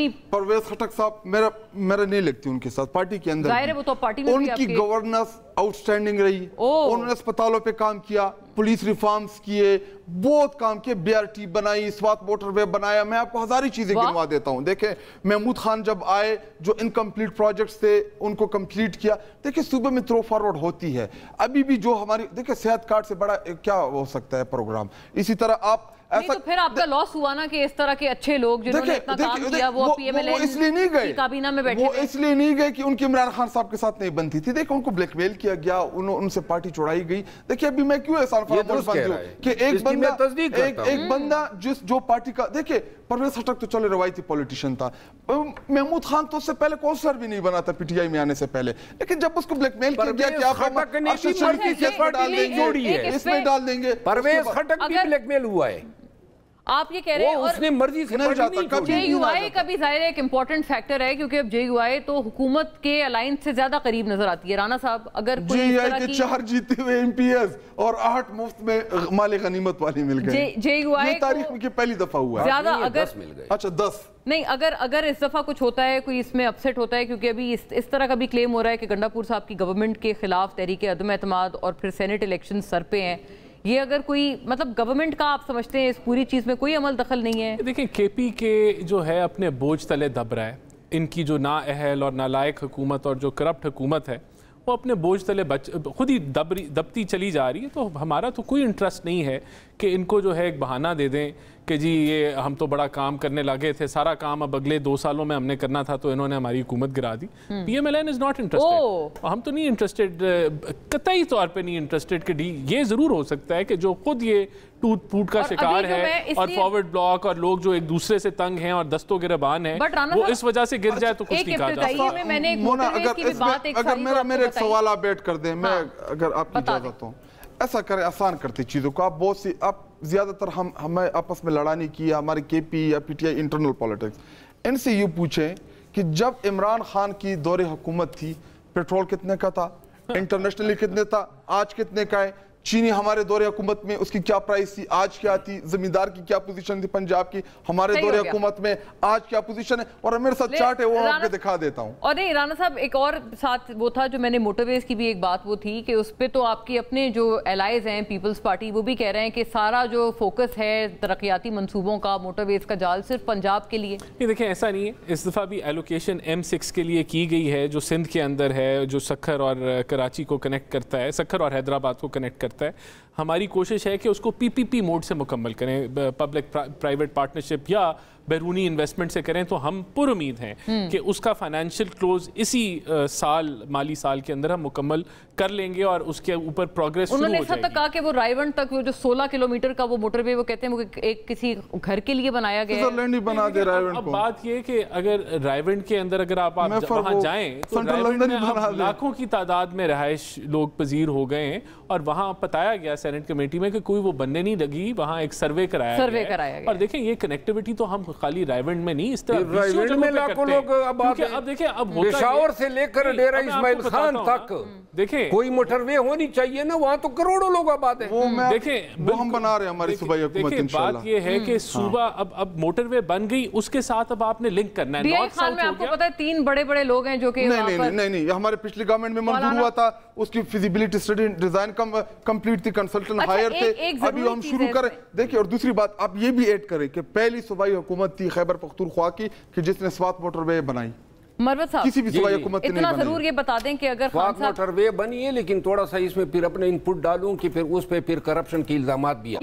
اتنی پرویز خٹک صاحب میرا نہیں لگتی ان کے ساتھ پارٹی کے اندر. ظاہر ہے وہ تو پارٹی میں ان کی گورننس آؤٹ اسٹینڈنگ رہی. انہوں نے اسپتالوں پہ کام کیا, پولیس ریفارمز کیے, بہت کام کیے, بی آر ٹی بنائی, سوات موٹر وے بنایا. میں آپ کو ہزاری چیزیں گنوا دیتا ہوں. دیکھیں محمود خان جب آئے, جو انکمپلیٹ پروجیکٹس تھے ان کو کمپلیٹ کیا. دیکھیں صوبے میں تھرو فارورڈ ہوتی ہے. ابھی بھی جو ہماری دیکھیں صحت کارڈ سے بڑا کیا ہو سکتا ہے پروگرام. اسی طرح آپ تو پھر آپ کا لاس ہوا نا کہ اس طرح کے اچھے لوگ جنہوں نے اتنا کام کیا وہ پی ایم ایل این کی کابینہ میں بیٹھے. وہ اس لیے نہیں گئے کہ ان کی عمران خان صاحب کے ساتھ نہیں بنتی تھی. دیکھیں ان کو بلیک میل کیا گیا, ان سے پارٹی چھوڑائی گئی. دیکھیں ابھی میں کیوں احسان فراموش بن جاؤں کہ ایک بندہ جو پارٹی کا, دیکھیں پرویز خٹک تو چلے روایتی پولیٹیشین تھا, محمود خان تو اس سے پہلے کونسلر بھی نہیں بنا تھا پی ٹی آئی میں آنے سے پہلے. لیکن جب اس کو بلیک میل کیا گیا کہ آپ ارشد شریف کی اس میں ڈال دیں گے, پرویز خٹک بھی بلیک میل ہوا ہے. آپ یہ کہہ رہے ہیں, اور اس نے مرضی سے جے یو آئی کا بھی ظاہر ایک امپورٹنٹ فیکٹر ہے کیونکہ اب جے یو آئی تو حکومت کے الائنس سے زیادہ قریب نظر آتی ہے. رانا صاحب اگر جے یو آئی کے 4 جیتے ہوئے ایم پی ایز اور 8 مفت میں مال غنیمت والی مل گئے. جے یو آئی یہ تاریخ میں پہلی دفعہ ہوا ہے. زیادہ اگر اچھا 10 نہیں, اگر اس دفعہ کچھ ہوتا ہے, کوئی اس میں اپسیٹ ہوتا ہے, کیونکہ ابھی اس طرح کا بھی کلیم ہو رہا ہے کہ گنڈاپور صاحب کی گورنمنٹ کے خلاف تحریک عدم اعتماد اور پھر سینٹ الیکشن سر پہ ہیں, یہ اگر کوئی مطلب گورنمنٹ کا آپ سمجھتے ہیں اس پوری چیز میں کوئی عمل دخل نہیں ہے؟ دیکھیں کے پی کے جو ہے اپنے بوجھ تلے دب رہا ہے. ان کی جو نااہل اور نالائق حکومت اور جو کرپٹ حکومت ہے وہ اپنے بوجھ تلے خود ہی دبتی چلی جا رہی ہے. تو ہمارا تو کوئی انٹرسٹ نہیں ہے کہ ان کو جو ہے ایک بہانہ دے دیں کہ جی یہ ہم تو بڑا کام کرنے لگے تھے, سارا کام اب اگلے 2 سالوں میں ہم نے کرنا تھا تو انہوں نے ہماری حکومت گرا دی. P M L N is not interested. ہم تو نہیں انٹرسٹڈ, قطعی طور پہ نہیں انٹرسٹڈ کہ یہ ضرور ہو سکتا ہے کہ جو خود یہ ٹوٹ پھوٹ کا شکار ہے اور فارورڈ بلاک اور لوگ جو ایک دوسرے سے تنگ ہیں اور دستوں گربان ہیں وہ اس وجہ سے گر جائے تو کچھ نہیں کہا جا سکتا. اگر میرا ایک سوال آپ بیٹھ کر دیں, میں اگر آپ کی اجازت ہوں, ایسا کریں آسان کرتے چیزوں کو. آپ بہت سی آپ زیادہ تر ہمیں آپس میں لڑانی کی, ہماری کے پی یا P T I internal politics, ان سے یہ پوچھیں کہ جب عمران خان کی دور حکومت تھی پیٹرول کتنے کا تھا, انٹرنیشنلی کتنے تھا, آج کتنے کا ہے. چینی ہمارے دور حکومت میں اس کی کیا پرائس تھی, آج کیا تھی. زمیندار کی کیا پوزیشن تھی پنجاب کی ہمارے دور حکومت میں, آج کیا پوزیشن ہے. اور میرے ساتھ چارٹ ہے وہ آپ کو دکھا دیتا ہوں. اور نہیں رانا صاحب, ایک اور ساتھ وہ تھا جو میں نے موٹر ویز کی بھی ایک بات وہ تھی کہ اس پہ تو آپ کی اپنے جو الائز ہیں پیپلز پارٹی وہ بھی کہہ رہے ہیں کہ سارا جو فوکس ہے ترقیاتی منصوبوں کا, موٹر ویز کا جال صرف پنجاب کے لیے. نہیں دیکھیں ایسا نہیں ہے. اس دفعہ بھی ایلوکیشن M6 کے لیے کی گئی ہے جو سندھ کے اندر ہے, جو سکھر اور کراچی کو کنیکٹ کرتا ہے, سکھر اور حیدرآباد کو کنیکٹ کرتا ہے. ہماری کوشش ہے کہ اس کو PPP موڈ سے مکمل کریں, پبلک پرائیویٹ پارٹنرشپ یا بیرونی انویسٹمنٹ سے کریں. تو ہم پر امید ہیں کہ اس کا فائنینشیل کلوز اسی سال, مالی سال کے اندر ہم مکمل کر لیں گے اور اس کے اوپر پروگریس شروع ہو جائے گی. انہوں نے تک کہا کہ وہ رائیونڈ تک وہ جو 16 کلومیٹر کا وہ موٹر وے وہ کہتے ہیں وہ ایک کسی گھر کے لیے بنایا گیا ہے. اب بات یہ کہ اگر رائیونڈ کے اندر اگر آپ وہاں جائیں تو رائیونڈ میں لاکھوں کی تعداد میں رہائش لوگ پذیر ہو گئے ہیں اور وہاں بتایا گیا سینٹ کمیٹی میں کہ کوئی وہ بننے نہیں لگی, وہاں ایک سروے کرایا گیا. اور دیکھیں یہ کنیکٹیوٹی تو ہم خالی رائیونڈ میں نہیں, اس طرح رائیونڈ میں لاکھوں لوگ آباد ہیں. اب دیکھیں اب ہوتا پشاور سے لے کر ڈیرہ اسماعیل خان تک دیکھیں کوئی موٹر وے ہونی چاہیے نا, وہاں تو کروڑوں لوگ آباد ہیں. دیکھیں وہ ہم بنا رہے ہیں ہماری صوبائی حکومت انشاءاللہ. بات یہ ہے کہ صوبہ اب موٹر وے بن گئی, اس کے ساتھ اب آپ نے لنک کرنا ہے. نارتھ ساؤتھ میں آپ کو پتا ہے 3 بڑے لوگ ہیں جو کہ نہیں ہمارے پچھلی گورنمنٹ میں منظور ہوا تھا, اس کی فیزیبلٹی اسٹڈی ڈیزائن کمپلیٹ تھی, کنسلٹنٹ ہائر تھے, ابھی ہم شروع کریں. دیکھیں اور دوسری بات آپ یہ بھی ایڈ کریں کہ پہلی صوبائی حکومت تھی خیبر پختونخوا کی کہ جس نے سوات موٹر وے بنائی. مروت صاحب کسی بھی صوبائی حکومت نے نہیں اتنا ضرور یہ بتا دیں کہ اگر خان صاحب موٹر وے بنی ہے لیکن تھوڑا سا اس میں پھر اپنے ان پٹ ڈالوں کہ پھر اس پہ پھر کرپشن کی الزامات بھی ہیں.